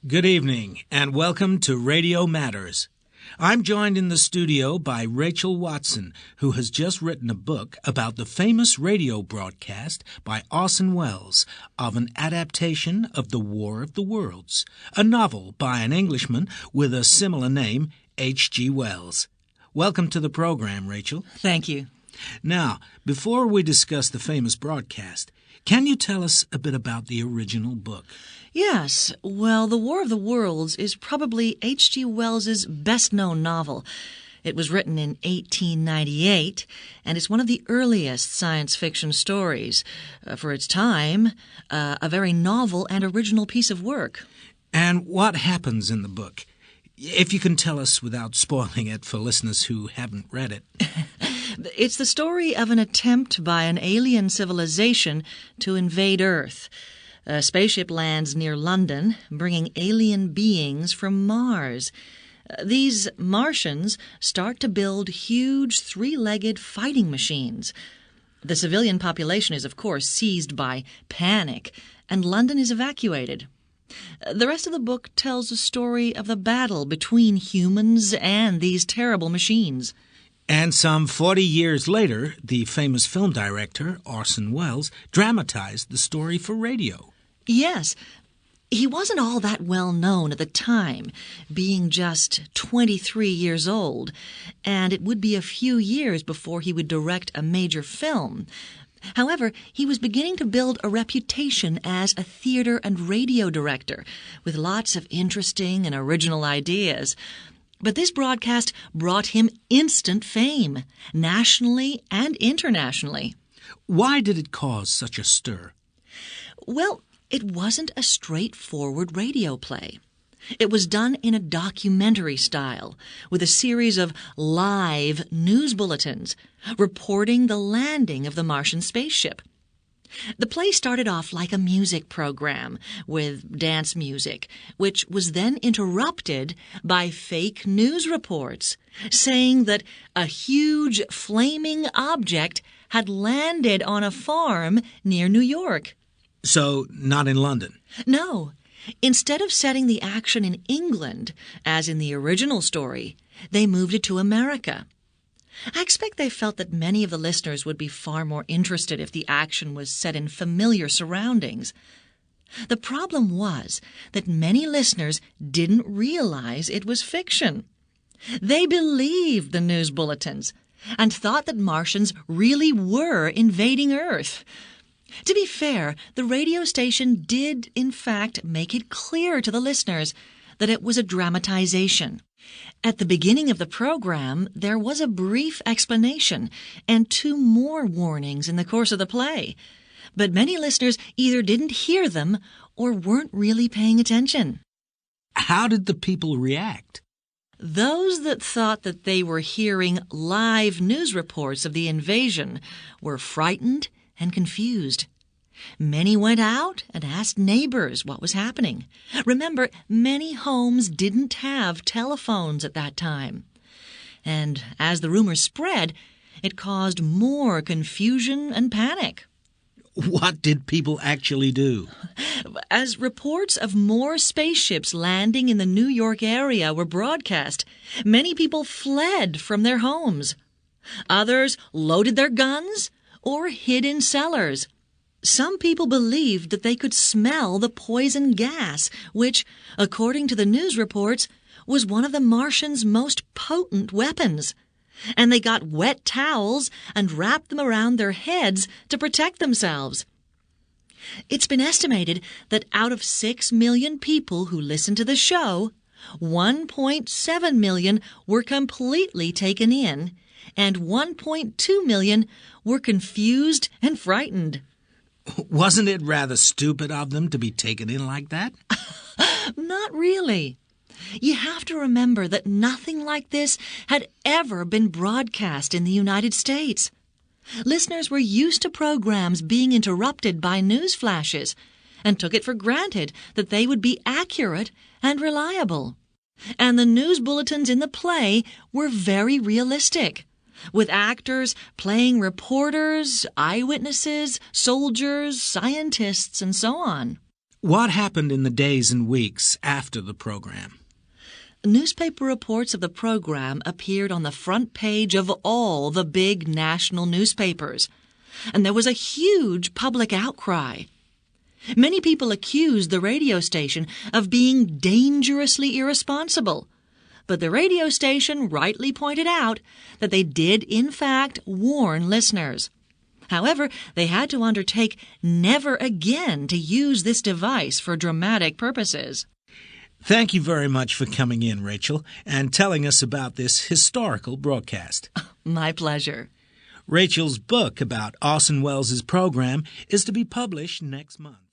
Good evening, and welcome to Radio Matters. I'm joined in the studio by Rachel Watson, who has just written a book about the famous radio broadcast by Orson Welles of an adaptation of The War of the Worlds, a novel by an Englishman with a similar name, H.G. Wells. Welcome to the program, Rachel. Thank you. Now, before we discuss the famous broadcast, can you tell us a bit about the original book? Yes. Well, The War of the Worlds is probably H.G. Wells's best-known novel. It was written in 1898, and it's one of the earliest science fiction stories. For its time, a very novel and original piece of work. And what happens in the book? If you can tell us without spoiling it for listeners who haven't read it. It's the story of an attempt by an alien civilization to invade Earth. A spaceship lands near London, bringing alien beings from Mars. These Martians start to build huge three-legged fighting machines. The civilian population is, of course, seized by panic, and London is evacuated. The rest of the book tells the story of the battle between humans and these terrible machines. And some 40 years later, the famous film director, Orson Welles, dramatized the story for radio. Yes. He wasn't all that well known at the time, being just 23 years old, and it would be a few years before he would direct a major film. However, he was beginning to build a reputation as a theater and radio director, with lots of interesting and original ideas. But this broadcast brought him instant fame, nationally and internationally. Why did it cause such a stir? Well, it wasn't a straightforward radio play. It was done in a documentary style, with a series of live news bulletins reporting the landing of the Martian spaceship. The play started off like a music program with dance music, which was then interrupted by fake news reports saying that a huge flaming object had landed on a farm near New York. So, not in London? No. Instead of setting the action in England, as in the original story, they moved it to America. I expect they felt that many of the listeners would be far more interested if the action was set in familiar surroundings. The problem was that many listeners didn't realize it was fiction. They believed the news bulletins and thought that Martians really were invading Earth. To be fair, the radio station did, in fact, make it clear to the listeners that it was a dramatization. At the beginning of the program, there was a brief explanation and 2 more warnings in the course of the play. But many listeners either didn't hear them or weren't really paying attention. How did the people react? Those that thought that they were hearing live news reports of the invasion were frightened and confused. Many went out and asked neighbors what was happening. Remember, many homes didn't have telephones at that time. And as the rumors spread, it caused more confusion and panic. What did people actually do? As reports of more spaceships landing in the New York area were broadcast, many people fled from their homes. Others loaded their guns or hid in cellars. Some people believed that they could smell the poison gas, which, according to the news reports, was one of the Martians' most potent weapons. And they got wet towels and wrapped them around their heads to protect themselves. It's been estimated that out of 6 million people who listened to the show, 1.7 million were completely taken in, and 1.2 million were confused and frightened. Wasn't it rather stupid of them to be taken in like that? Not really. You have to remember that nothing like this had ever been broadcast in the United States. Listeners were used to programs being interrupted by news flashes and took it for granted that they would be accurate and reliable. And the news bulletins in the play were very realistic, with actors playing reporters, eyewitnesses, soldiers, scientists, and so on. What happened in the days and weeks after the program? Newspaper reports of the program appeared on the front page of all the big national newspapers, and there was a huge public outcry. Many people accused the radio station of being dangerously irresponsible, but the radio station rightly pointed out that they did in fact warn listeners. However, they had to undertake never again to use this device for dramatic purposes. Thank you very much for coming in, Rachel, and telling us about this historical broadcast. My pleasure. Rachel's book about Orson Welles' program is to be published next month.